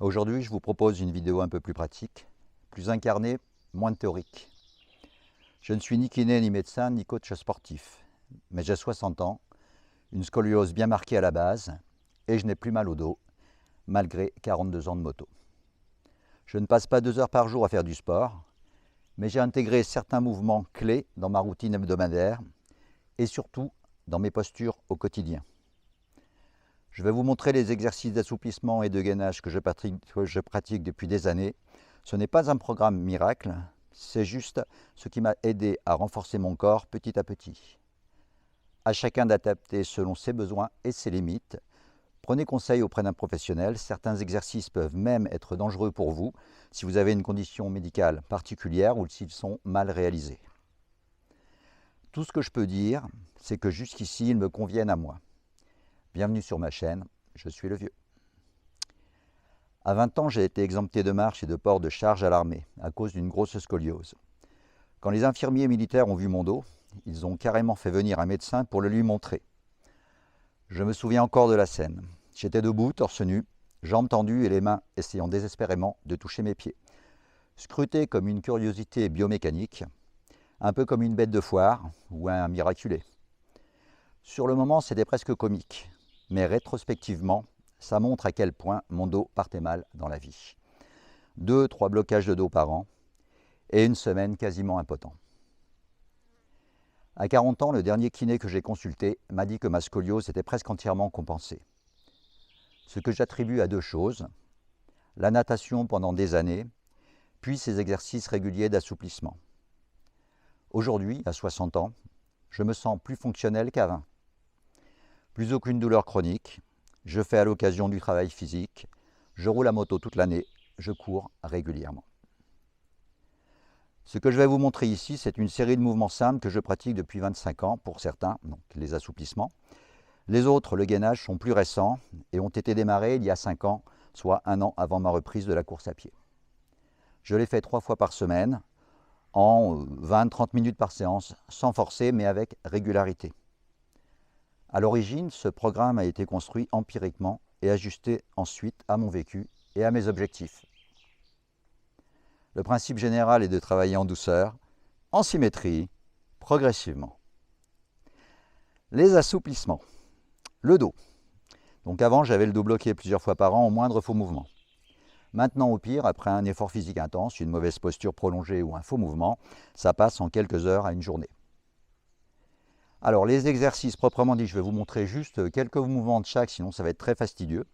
Aujourd'hui, je vous propose une vidéo un peu plus pratique, plus incarnée, moins théorique. Je ne suis ni kiné, ni médecin, ni coach sportif, mais j'ai 60 ans, une scoliose bien marquée à la base, et je n'ai plus mal au dos, malgré 42 ans de moto. Je ne passe pas 2 heures par jour à faire du sport, mais j'ai intégré certains mouvements clés dans ma routine hebdomadaire, et surtout dans mes postures au quotidien. Je vais vous montrer les exercices d'assouplissement et de gainage que je pratique depuis des années. Ce n'est pas un programme miracle, c'est juste ce qui m'a aidé à renforcer mon corps petit à petit. À chacun d'adapter selon ses besoins et ses limites. Prenez conseil auprès d'un professionnel, certains exercices peuvent même être dangereux pour vous si vous avez une condition médicale particulière ou s'ils sont mal réalisés. Tout ce que je peux dire, c'est que jusqu'ici, ils me conviennent à moi. Bienvenue sur ma chaîne, je suis le vieux. À 20 ans, j'ai été exempté de marche et de port de charge à l'armée à cause d'une grosse scoliose. Quand les infirmiers militaires ont vu mon dos, ils ont carrément fait venir un médecin pour le lui montrer. Je me souviens encore de la scène. J'étais debout, torse nu, jambes tendues et les mains essayant désespérément de toucher mes pieds. Scruté comme une curiosité biomécanique, un peu comme une bête de foire ou un miraculé. Sur le moment, c'était presque comique. Mais rétrospectivement, ça montre à quel point mon dos partait mal dans la vie. 2-3 blocages de dos par an et une semaine quasiment impotent. À 40 ans, le dernier kiné que j'ai consulté m'a dit que ma scoliose était presque entièrement compensée. Ce que j'attribue à 2 choses, la natation pendant des années, puis ces exercices réguliers d'assouplissement. Aujourd'hui, à 60 ans, je me sens plus fonctionnel qu'à 20. Plus aucune douleur chronique, je fais à l'occasion du travail physique, je roule à moto toute l'année, je cours régulièrement. Ce que je vais vous montrer ici, c'est une série de mouvements simples que je pratique depuis 25 ans pour certains, donc les assouplissements. Les autres, le gainage, sont plus récents et ont été démarrés il y a 5 ans, soit 1 an avant ma reprise de la course à pied. Je les fais 3 fois par semaine, en 20-30 minutes par séance, sans forcer mais avec régularité. À l'origine, ce programme a été construit empiriquement et ajusté ensuite à mon vécu et à mes objectifs. Le principe général est de travailler en douceur, en symétrie, progressivement. Les assouplissements. Le dos. Donc avant, j'avais le dos bloqué plusieurs fois par an au moindre faux mouvement. Maintenant, au pire, après un effort physique intense, une mauvaise posture prolongée ou un faux mouvement, ça passe en quelques heures à une journée. Alors les exercices proprement dit, je vais vous montrer juste quelques mouvements de chaque, sinon ça va être très fastidieux.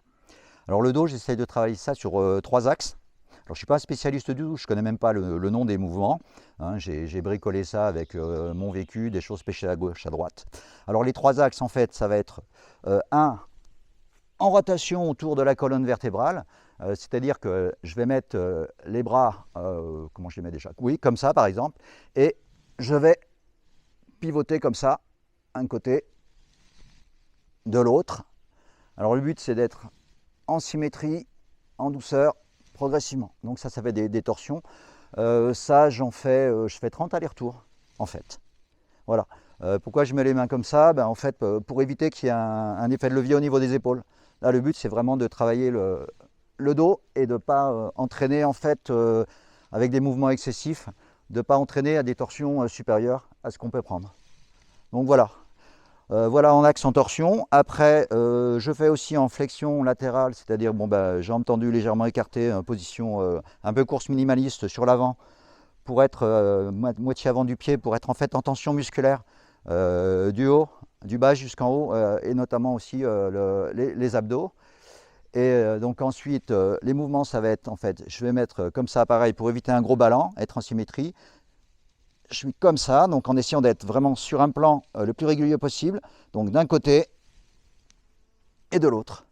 Alors le dos, j'essaye de travailler ça sur 3 axes. Alors je ne suis pas un spécialiste du tout, je ne connais même pas le nom des mouvements. Hein, j'ai bricolé ça avec mon vécu, des choses pêchées à gauche, à droite. Alors les 3 axes, en fait, ça va être 1, en rotation autour de la colonne vertébrale. C'est-à-dire que je vais mettre les bras, comment je les mets déjà? Oui, comme ça par exemple, et je vais pivoter comme ça, un côté, de l'autre. Alors le but c'est d'être en symétrie, en douceur, progressivement. Donc ça fait des torsions. Ça je fais 30 allers-retours en fait. Voilà. Pourquoi je mets les mains comme ça? En fait pour éviter qu'il y ait un effet de levier au niveau des épaules. Là le but c'est vraiment de travailler le dos et de ne pas entraîner en fait avec des mouvements excessifs, de ne pas entraîner à des torsions supérieures à ce qu'on peut prendre. Donc voilà. Voilà en axe en torsion. Après, je fais aussi en flexion latérale, c'est-à-dire jambes tendues légèrement écartées, position un peu course minimaliste sur l'avant, pour être moitié avant du pied, pour être en fait en tension musculaire du haut, du bas jusqu'en haut, et notamment aussi les abdos. Et donc ensuite, les mouvements, ça va être en fait, je vais mettre comme ça, pareil, pour éviter un gros ballon, être en symétrie. Je suis comme ça, donc en essayant d'être vraiment sur un plan le plus régulier possible. Donc d'un côté et de l'autre.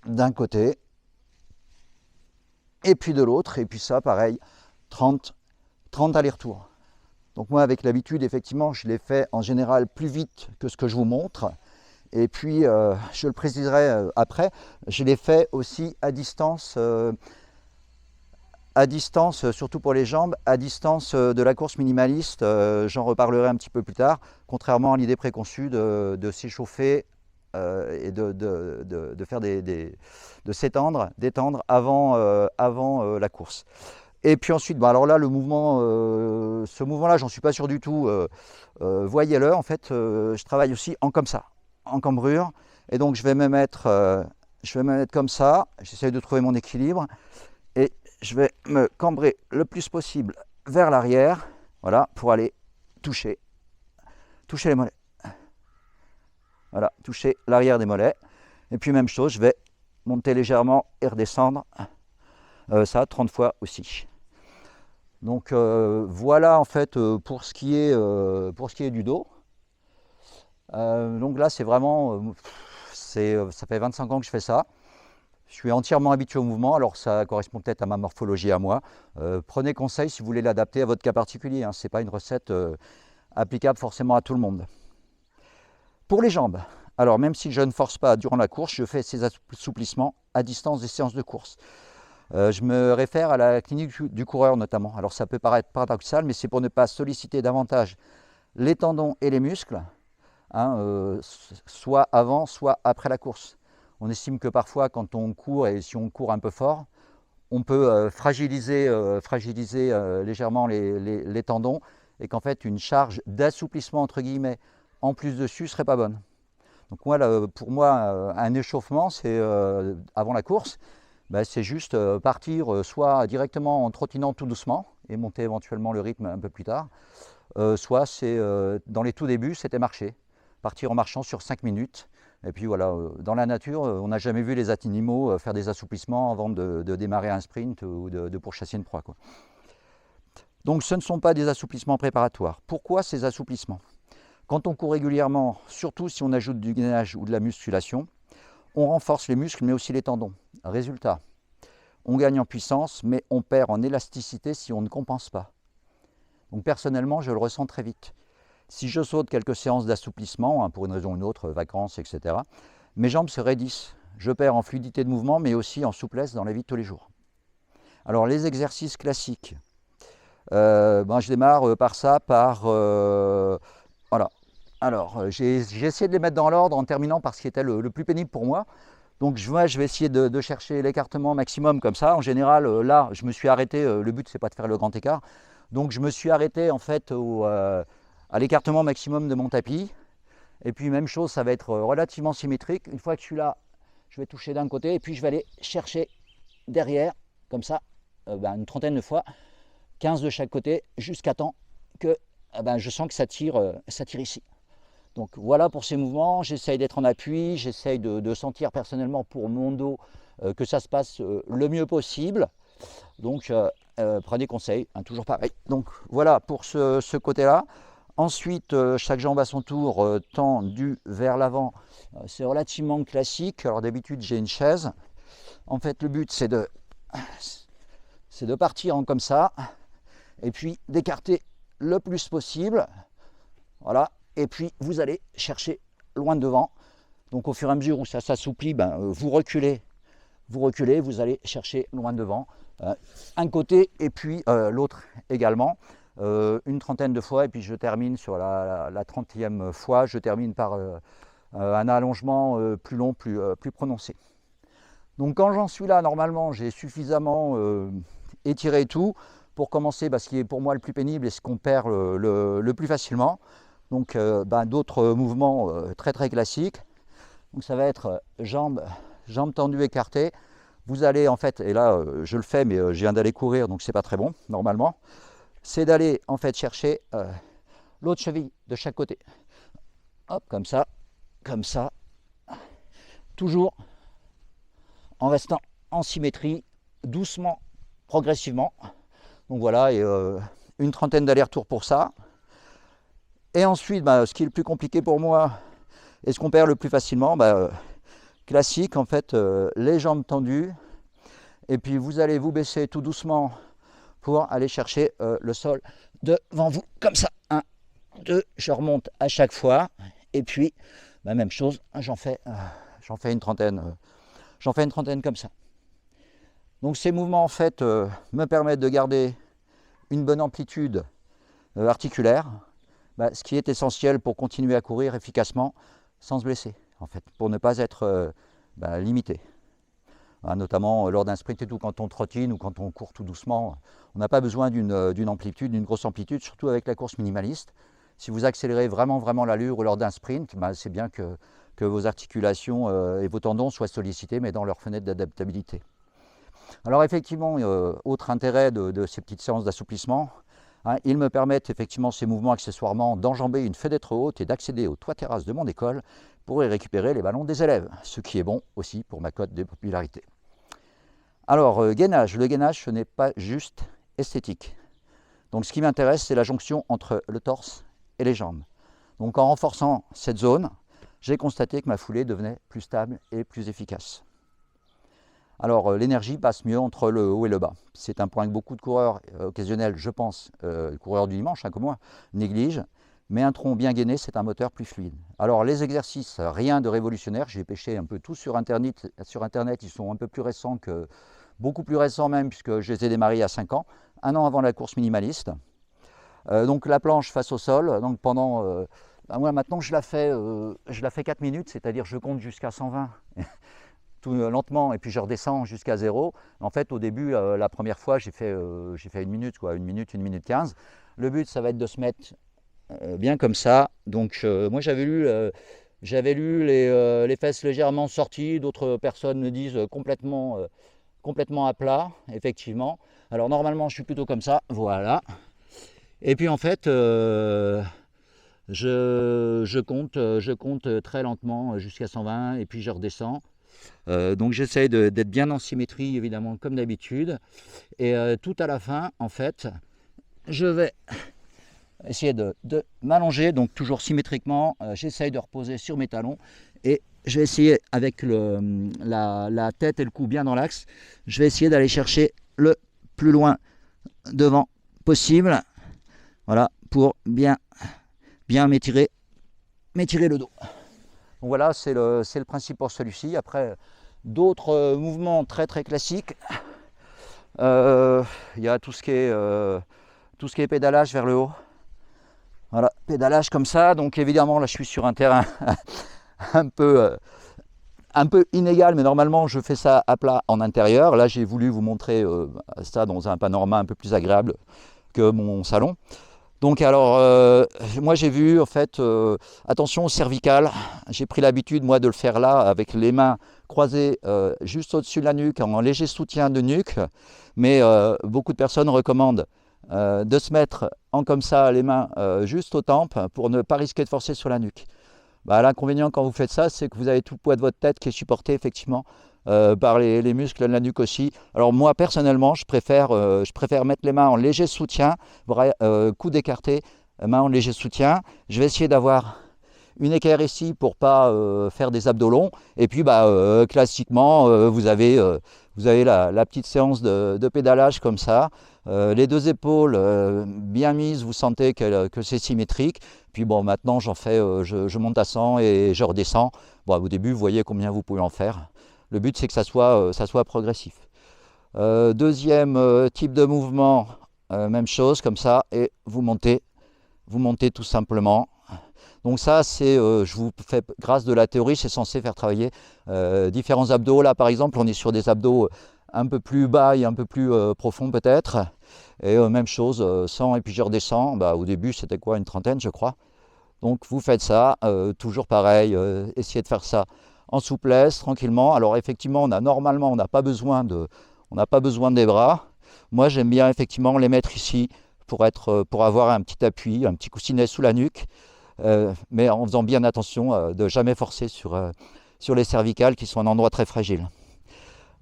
D'un côté et puis de l'autre. Et puis ça, pareil, 30 allers-retours. Donc moi, avec l'habitude, effectivement, je les fais en général plus vite que ce que je vous montre. Et puis, je le préciserai après, je les fais aussi à distance. Surtout pour les jambes, à distance de la course minimaliste, j'en reparlerai un petit peu plus tard, contrairement à l'idée préconçue de s'échauffer et de faire de s'étendre, d'étendre avant la course. Et puis ensuite, bah alors là, le mouvement, ce mouvement-là, j'en suis pas sûr du tout. Voyez-le, en fait, je travaille aussi en comme ça, en cambrure. Et donc, je vais me mettre comme ça. J'essaie de trouver mon équilibre. Et je vais me cambrer le plus possible vers l'arrière, voilà, pour aller toucher les mollets. Voilà, toucher l'arrière des mollets. Et puis, même chose, je vais monter légèrement et redescendre. Ça 30 fois aussi. Donc voilà en fait pour ce qui est du dos. Donc là c'est vraiment, ça fait 25 ans que je fais ça. Je suis entièrement habitué au mouvement, alors ça correspond peut-être à ma morphologie à moi. Prenez conseil si vous voulez l'adapter à votre cas particulier, hein. Ce n'est pas une recette applicable forcément à tout le monde. Pour les jambes, alors même si je ne force pas durant la course, je fais ces assouplissements à distance des séances de course. Je me réfère à la clinique du coureur notamment. Alors ça peut paraître paradoxal, mais c'est pour ne pas solliciter davantage les tendons et les muscles, hein, soit avant, soit après la course. On estime que parfois quand on court, et si on court un peu fort, on peut fragiliser légèrement les tendons, et qu'en fait une charge d'assouplissement entre guillemets en plus dessus serait pas bonne. Donc moi, pour moi, un échauffement, c'est avant la course. Ben, c'est juste partir soit directement en trottinant tout doucement et monter éventuellement le rythme un peu plus tard, soit c'est dans les tout débuts, c'était marcher, partir en marchant sur 5 minutes. Et puis voilà, dans la nature, on n'a jamais vu les animaux faire des assouplissements avant de démarrer un sprint ou de pourchasser une proie, quoi. Donc ce ne sont pas des assouplissements préparatoires. Pourquoi ces assouplissements? Quand on court régulièrement, surtout si on ajoute du gainage ou de la musculation, on renforce les muscles mais aussi les tendons. Résultat, on gagne en puissance mais on perd en élasticité si on ne compense pas. Donc personnellement, je le ressens très vite. Si je saute quelques séances d'assouplissement, hein, pour une raison ou une autre, vacances, etc., mes jambes se raidissent. Je perds en fluidité de mouvement mais aussi en souplesse dans la vie de tous les jours. Alors les exercices classiques, je démarre par ça, voilà. Alors, j'ai essayé de les mettre dans l'ordre en terminant par ce qui était le plus pénible pour moi. Donc, je vais essayer de chercher l'écartement maximum comme ça. En général, là, je me suis arrêté. Le but, c'est pas de faire le grand écart. Donc, je me suis arrêté en fait à l'écartement maximum de mon tapis. Et puis, même chose, ça va être relativement symétrique. Une fois que je suis là, je vais toucher d'un côté et puis je vais aller chercher derrière, comme ça, une trentaine de fois, 15 de chaque côté, jusqu'à temps que je sens que ça tire ici. Donc voilà pour ces mouvements, j'essaye d'être en appui, j'essaye de sentir personnellement pour mon dos que ça se passe le mieux possible. Donc prenez conseil, hein, toujours pareil. Donc voilà pour ce côté-là. Ensuite, chaque jambe à son tour tendue vers l'avant. C'est relativement classique. Alors d'habitude j'ai une chaise. En fait le but c'est de partir en comme ça et puis d'écarter le plus possible. Voilà. Et puis vous allez chercher loin devant. Donc au fur et à mesure où ça s'assouplit, vous reculez, vous allez chercher loin devant. Un côté et puis l'autre également. Une trentaine de fois et puis je termine sur la 30e fois, je termine par un allongement plus long, plus prononcé. Donc quand j'en suis là, normalement, j'ai suffisamment étiré tout pour commencer ce qui est pour moi le plus pénible et ce qu'on perd le plus facilement. Donc d'autres mouvements très classiques. Donc ça va être jambes tendues écartées. Vous allez en fait, et là je le fais mais je viens d'aller courir donc c'est pas très bon normalement, c'est d'aller en fait chercher l'autre cheville de chaque côté. Hop, comme ça, toujours en restant en symétrie, doucement, progressivement. Donc voilà, et une trentaine d'allers-retours pour ça. Et ensuite, ce qui est le plus compliqué pour moi, et ce qu'on perd le plus facilement, classique en fait, les jambes tendues, et puis vous allez vous baisser tout doucement pour aller chercher le sol devant vous, comme ça. 1, 2, je remonte à chaque fois, et puis même chose, j'en fais une trentaine comme ça. Donc ces mouvements en fait me permettent de garder une bonne amplitude articulaire, ce qui est essentiel pour continuer à courir efficacement sans se blesser. en fait, pour ne pas être limité. Notamment lors d'un sprint et tout, quand on trottine ou quand on court tout doucement, on n'a pas besoin d'une amplitude, d'une grosse amplitude, surtout avec la course minimaliste. Si vous accélérez vraiment l'allure lors d'un sprint, c'est bien que vos articulations et vos tendons soient sollicités, mais dans leur fenêtre d'adaptabilité. Alors effectivement, autre intérêt de ces petites séances d'assouplissement, ils me permettent effectivement ces mouvements accessoirement d'enjamber une fenêtre haute et d'accéder au toit terrasse de mon école pour y récupérer les ballons des élèves, ce qui est bon aussi pour ma cote de popularité. Alors, gainage. Le gainage, ce n'est pas juste esthétique. Donc ce qui m'intéresse, c'est la jonction entre le torse et les jambes. Donc en renforçant cette zone, j'ai constaté que ma foulée devenait plus stable et plus efficace. Alors l'énergie passe mieux entre le haut et le bas. C'est un point que beaucoup de coureurs occasionnels, je pense, coureurs du dimanche, comme moi, négligent. Mais un tronc bien gainé, c'est un moteur plus fluide. Alors les exercices, rien de révolutionnaire. J'ai pêché un peu tout sur Internet. Ils sont un peu plus récents, beaucoup plus récents même, puisque je les ai démarrés il y a 5 ans, un an avant la course minimaliste. Donc la planche face au sol, donc pendant... moi maintenant je la fais 4 minutes, c'est-à-dire je compte jusqu'à 120 tout lentement et puis je redescends jusqu'à 0. En fait au début, la première fois j'ai fait 1 minute, 1 minute 15. Le but ça va être de se mettre bien comme ça. Donc moi j'avais lu les fesses légèrement sorties, d'autres personnes me disent complètement à plat, effectivement. Alors normalement je suis plutôt comme ça, voilà. Et puis en fait, je compte très lentement jusqu'à 120 et puis je redescends. Donc j'essaye d'être bien en symétrie, évidemment, comme d'habitude. Et tout à la fin, en fait, je vais essayer de m'allonger, donc toujours symétriquement. J'essaye de reposer sur mes talons et je vais essayer avec la tête et le cou bien dans l'axe. Je vais essayer d'aller chercher le plus loin devant possible. Voilà, pour bien m'étirer le dos. Donc voilà, c'est le principe pour celui-ci. Après, d'autres mouvements très classiques. Il y a tout ce qui est pédalage vers le haut. Voilà, pédalage comme ça. Donc évidemment, là, je suis sur un terrain un peu inégal, mais normalement, je fais ça à plat en intérieur. Là, j'ai voulu vous montrer ça dans un panorama un peu plus agréable que mon salon. Donc alors, moi j'ai vu en fait, attention au cervical, j'ai pris l'habitude moi de le faire là avec les mains croisées juste au-dessus de la nuque, en léger soutien de nuque, mais beaucoup de personnes recommandent de se mettre comme ça les mains juste aux tempes pour ne pas risquer de forcer sur la nuque. L'inconvénient quand vous faites ça, c'est que vous avez tout le poids de votre tête qui est supporté effectivement par les muscles de la nuque aussi. Alors moi personnellement, je préfère mettre les mains en léger soutien, coude écarté, main en léger soutien. Je vais essayer d'avoir une équerre ici pour pas faire des abdos longs. Et puis classiquement, vous avez la petite séance de pédalage comme ça. Les deux épaules bien mises, vous sentez que c'est symétrique. Puis bon, maintenant j'en fais, je monte à 100 et je redescends. Bon, au début, vous voyez combien vous pouvez en faire. Le but, c'est que ça soit progressif. Deuxième type de mouvement, même chose, comme ça, et vous montez tout simplement. Donc ça, je vous fais grâce de la théorie, c'est censé faire travailler différents abdos. Là, par exemple, on est sur des abdos un peu plus bas et un peu plus profonds peut-être. Et même chose, 100 et puis je redescends. Au début, c'était quoi, une trentaine, je crois. Donc vous faites ça, toujours pareil, essayez de faire ça en souplesse, tranquillement. Alors effectivement, normalement, on n'a pas besoin des bras. Moi, j'aime bien effectivement les mettre ici pour avoir un petit appui, un petit coussinet sous la nuque, mais en faisant bien attention de ne jamais forcer sur les cervicales qui sont un endroit très fragile.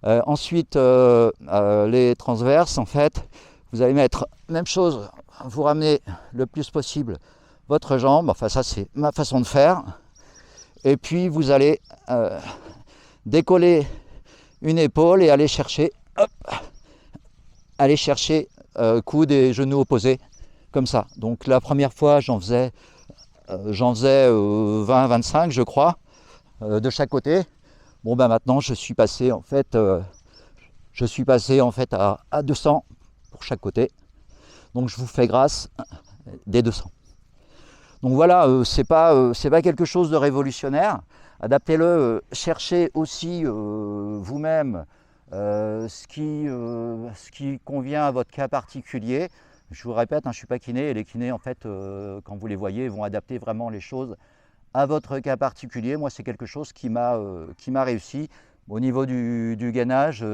Ensuite, les transverses, en fait, vous allez mettre même chose, vous ramenez le plus possible votre jambe, enfin ça c'est ma façon de faire. Et puis vous allez décoller une épaule et aller chercher coude et genou opposés comme ça. Donc la première fois j'en faisais 20-25 je crois de chaque côté. Bon maintenant je suis passé en fait à 200 pour chaque côté. Donc je vous fais grâce des 200. Donc voilà, c'est pas quelque chose de révolutionnaire. Adaptez-le, cherchez aussi vous-même ce qui convient à votre cas particulier. Je vous répète, hein, je ne suis pas kiné, et les kinés, en fait, quand vous les voyez, vont adapter vraiment les choses à votre cas particulier. Moi, c'est quelque chose qui m'a réussi. Au niveau du gainage,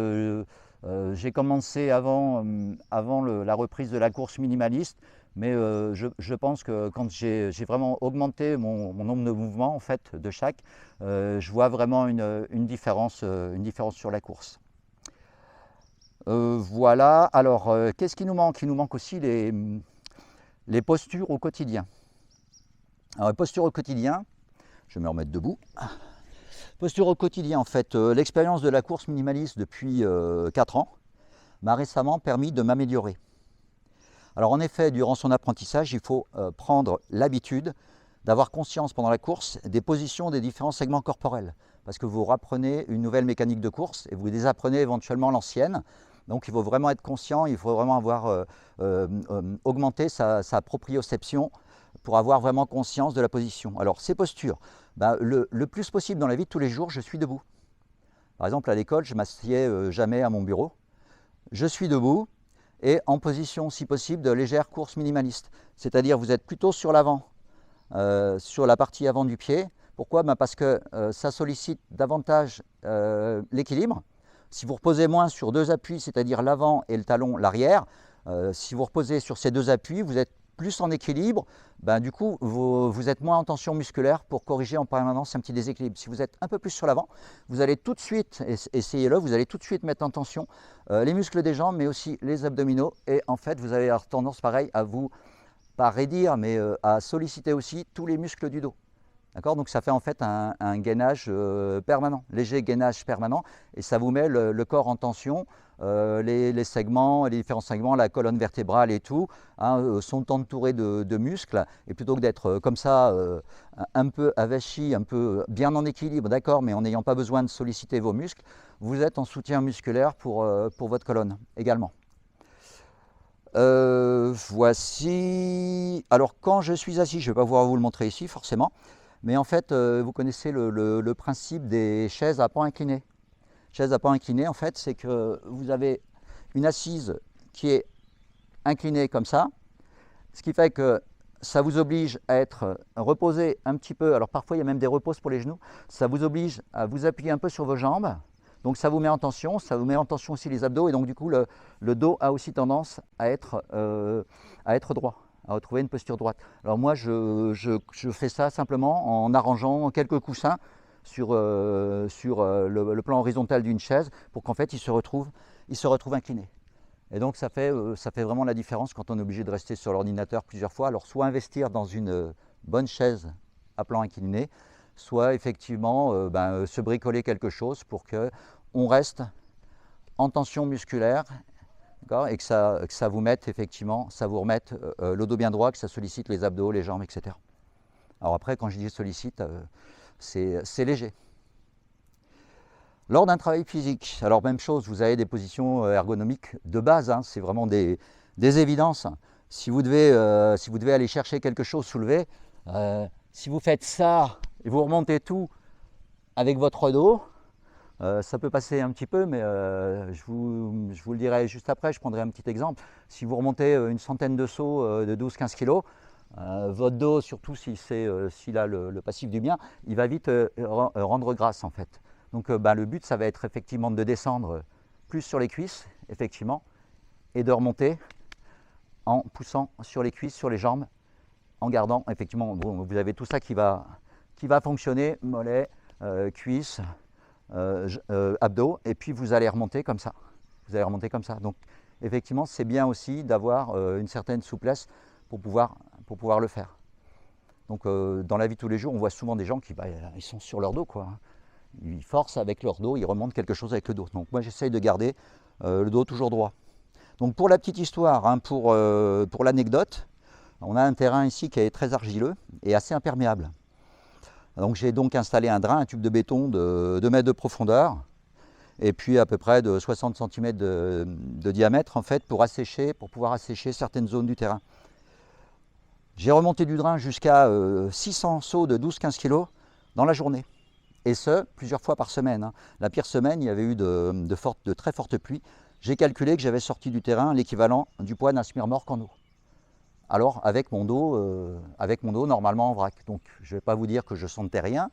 j'ai commencé avant la reprise de la course minimaliste, mais je pense que quand j'ai vraiment augmenté mon nombre de mouvements en fait, de chaque, je vois vraiment une différence sur la course. Voilà, alors qu'est-ce qui nous manque? Il nous manque aussi les postures au quotidien. Alors les postures au quotidien, je vais me remettre debout. Posture au quotidien, en fait, l'expérience de la course minimaliste depuis 4 ans m'a récemment permis de m'améliorer. Alors en effet, durant son apprentissage, il faut prendre l'habitude d'avoir conscience pendant la course des positions des différents segments corporels, parce que vous apprenez une nouvelle mécanique de course et vous désapprenez éventuellement l'ancienne. Donc il faut vraiment être conscient, il faut vraiment avoir augmenté sa proprioception pour avoir vraiment conscience de la position. Alors ces postures, le plus possible dans la vie de tous les jours, je suis debout. Par exemple à l'école, je ne m'assieds jamais à mon bureau. Je suis debout et en position si possible de légère course minimaliste. C'est-à-dire vous êtes plutôt sur l'avant, sur la partie avant du pied. Pourquoi? Parce que ça sollicite davantage l'équilibre. Si vous reposez moins sur deux appuis, c'est-à-dire l'avant et le talon, l'arrière, si vous reposez sur ces deux appuis, vous êtes plus en équilibre, du coup vous êtes moins en tension musculaire pour corriger en permanence un petit déséquilibre. Si vous êtes un peu plus sur l'avant, vous allez tout de suite, essayez-le, vous allez tout de suite mettre en tension les muscles des jambes, mais aussi les abdominaux, et en fait vous allez avoir tendance pareil à vous, pas raidir, mais à solliciter aussi tous les muscles du dos. D'accord? Donc ça fait en fait un gainage permanent, léger gainage permanent, et ça vous met le corps en tension, les segments, les différents segments, la colonne vertébrale et tout, hein, sont entourés de muscles, et plutôt que d'être comme ça, un peu avachi, un peu bien en équilibre, d'accord, mais en n'ayant pas besoin de solliciter vos muscles, vous êtes en soutien musculaire pour votre colonne également. Voici, alors quand je suis assis, je ne vais pas pouvoir vous le montrer ici forcément, mais en fait, vous connaissez le principe des chaises à pans inclinés. Chaise à pans inclinés, en fait, c'est que vous avez une assise qui est inclinée comme ça, ce qui fait que ça vous oblige à être reposé un petit peu. Alors parfois, il y a même des reposes pour les genoux. Ça vous oblige à vous appuyer un peu sur vos jambes. Donc ça vous met en tension, ça vous met en tension aussi les abdos, et donc du coup, le dos a aussi tendance à être droit, à retrouver une posture droite. Alors moi, je fais ça simplement en arrangeant quelques coussins sur le plan horizontal d'une chaise pour qu'en fait, il se retrouve incliné. Et donc ça fait vraiment la différence quand on est obligé de rester sur l'ordinateur plusieurs fois. Alors soit investir dans une bonne chaise à plan incliné, soit effectivement se bricoler quelque chose pour qu'on reste en tension musculaire, et que ça vous mette effectivement, ça vous remette le dos bien droit, que ça sollicite les abdos, les jambes, etc. Alors après, quand je dis sollicite, c'est léger. Lors d'un travail physique, alors même chose, vous avez des positions ergonomiques de base, hein, c'est vraiment des évidences. Si vous devez aller chercher quelque chose soulevé, si vous faites ça et vous remontez tout avec votre dos, ça peut passer un petit peu, mais je vous le dirai juste après, je prendrai un petit exemple. Si vous remontez une centaine de sauts de 12-15 kg, votre dos, surtout s'il a le passif du bien, il va vite rendre grâce en fait. Donc le but, ça va être effectivement de descendre plus sur les cuisses, effectivement, et de remonter en poussant sur les cuisses, sur les jambes, en gardant, effectivement, vous avez tout ça qui va fonctionner, mollets, cuisses, abdos, et puis vous allez remonter comme ça. Vous allez remonter comme ça. Donc effectivement, c'est bien aussi d'avoir une certaine souplesse pour pouvoir le faire. Donc dans la vie de tous les jours, on voit souvent des gens qui ils sont sur leur dos, quoi. Ils forcent avec leur dos, ils remontent quelque chose avec le dos. Donc moi j'essaye de garder le dos toujours droit. Donc pour la petite histoire, hein, pour l'anecdote, on a un terrain ici qui est très argileux et assez imperméable. Donc j'ai donc installé un drain, un tube de béton de 2 mètres de profondeur et puis à peu près de 60 cm de diamètre en fait pour pouvoir assécher certaines zones du terrain. J'ai remonté du drain jusqu'à 600 seaux de 12-15 kg dans la journée. Et ce, plusieurs fois par semaine. La pire semaine, il y avait eu de très fortes pluies. J'ai calculé que j'avais sorti du terrain l'équivalent du poids d'un semi-remorque en eau. Alors avec mon dos normalement en vrac. Donc je ne vais pas vous dire que je sentais rien,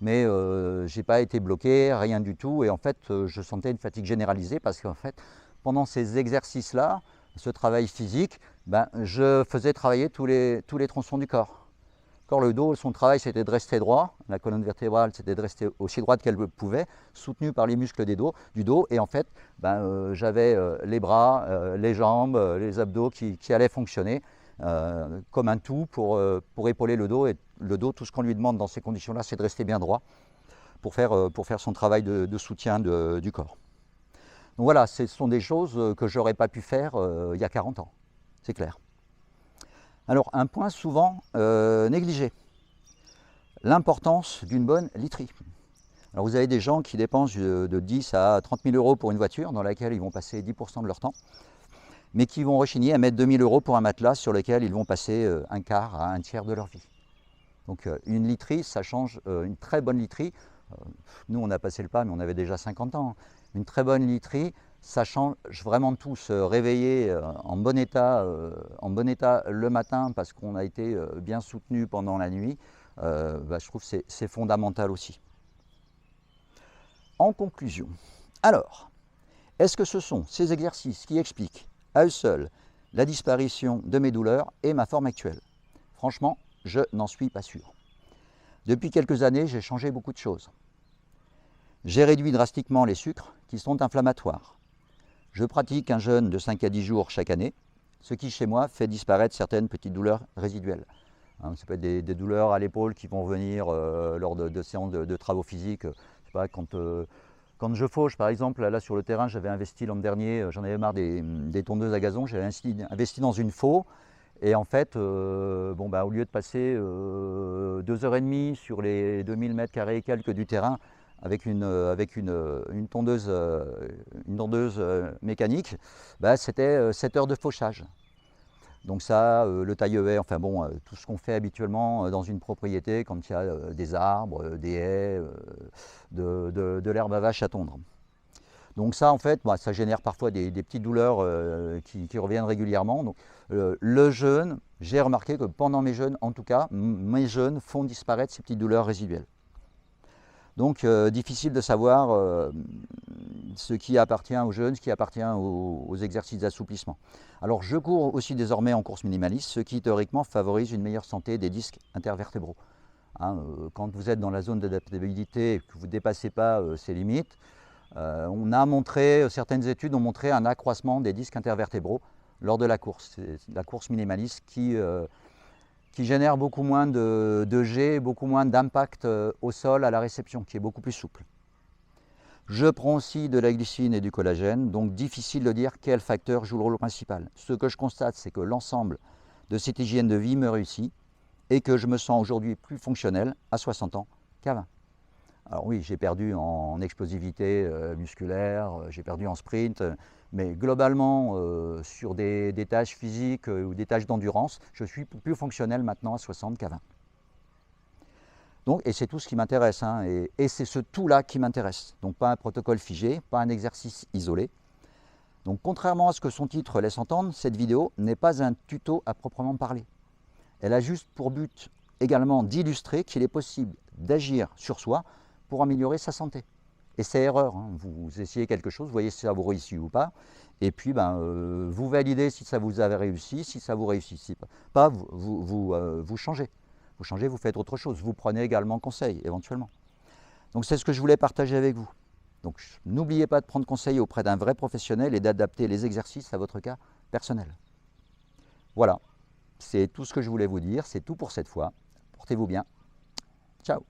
mais je n'ai pas été bloqué, rien du tout. Et en fait, je sentais une fatigue généralisée parce qu'en fait, pendant ces exercices-là, ce travail physique, je faisais travailler tous les tronçons du corps. Le dos, son travail, c'était de rester droit. La colonne vertébrale, c'était de rester aussi droite qu'elle pouvait, soutenue par les muscles du dos. Et en fait, j'avais les bras, les jambes, les abdos qui allaient fonctionner comme un tout pour épauler le dos. Et le dos, tout ce qu'on lui demande dans ces conditions-là, c'est de rester bien droit pour faire son travail de soutien du corps. Donc voilà, ce sont des choses que je n'aurais pas pu faire il y a 40 ans, c'est clair. Alors, un point souvent négligé, l'importance d'une bonne literie. Alors, vous avez des gens qui dépensent de 10 à 30 000 euros pour une voiture dans laquelle ils vont passer 10% de leur temps, mais qui vont rechigner à mettre 2 000 euros pour un matelas sur lequel ils vont passer un quart à un tiers de leur vie. Donc, une literie, ça change, une très bonne literie. Nous, on a passé le pas, mais on avait déjà 50 ans. Une très bonne literie, ça change vraiment tout. Se réveiller en bon état le matin parce qu'on a été bien soutenu pendant la nuit, je trouve que c'est fondamental aussi. En conclusion, alors, est-ce que ce sont ces exercices qui expliquent à eux seuls la disparition de mes douleurs et ma forme actuelle? Franchement, je n'en suis pas sûr. Depuis quelques années, j'ai changé beaucoup de choses. J'ai réduit drastiquement les sucres qui sont inflammatoires. Je pratique un jeûne de 5 à 10 jours chaque année, ce qui chez moi fait disparaître certaines petites douleurs résiduelles. Ça peut être des douleurs à l'épaule qui vont venir lors de séances de travaux physiques. Je sais pas, quand je fauche, par exemple, là sur le terrain, j'avais investi l'an dernier, j'en avais marre des tondeuses à gazon, j'avais investi dans une faux. Et en fait, au lieu de passer 2h30 sur les 2000 m² et quelques du terrain avec une tondeuse mécanique, c'était 7 heures de fauchage. Donc ça, le taille-haie, enfin bon, tout ce qu'on fait habituellement dans une propriété quand il y a des arbres, des haies, de l'herbe à vache à tondre. Donc ça, en fait, ça génère parfois des petites douleurs qui reviennent régulièrement. Donc, le jeûne, j'ai remarqué que pendant mes jeûnes, en tout cas, mes jeûnes font disparaître ces petites douleurs résiduelles. Donc, difficile de savoir ce qui appartient au jeûne, ce qui appartient aux exercices d'assouplissement. Alors, je cours aussi désormais en course minimaliste, ce qui théoriquement favorise une meilleure santé des disques intervertébraux. Quand vous êtes dans la zone d'adaptabilité et que vous ne dépassez pas ces limites, certaines études ont montré un accroissement des disques intervertébraux lors de la course. C'est la course minimaliste qui génère beaucoup moins de jet, beaucoup moins d'impact au sol à la réception, qui est beaucoup plus souple. Je prends aussi de la glycine et du collagène, donc difficile de dire quel facteur joue le rôle principal. Ce que je constate, c'est que l'ensemble de cette hygiène de vie me réussit et que je me sens aujourd'hui plus fonctionnel à 60 ans qu'à 20. Alors oui, j'ai perdu en explosivité musculaire, j'ai perdu en sprint, mais globalement, sur des tâches physiques ou des tâches d'endurance, je suis plus fonctionnel maintenant à 60 qu'à 20. Donc, et c'est tout ce qui m'intéresse, et c'est ce tout-là qui m'intéresse. Donc pas un protocole figé, pas un exercice isolé. Donc contrairement à ce que son titre laisse entendre, cette vidéo n'est pas un tuto à proprement parler. Elle a juste pour but également d'illustrer qu'il est possible d'agir sur soi pour améliorer sa santé. Et c'est erreur, vous essayez quelque chose, vous voyez si ça vous réussit ou pas, et puis vous validez si ça vous a réussi, si ça vous réussit pas, vous changez. Vous changez, vous faites autre chose, vous prenez également conseil éventuellement. Donc c'est ce que je voulais partager avec vous. Donc n'oubliez pas de prendre conseil auprès d'un vrai professionnel et d'adapter les exercices à votre cas personnel. Voilà, c'est tout ce que je voulais vous dire, c'est tout pour cette fois. Portez-vous bien. Ciao.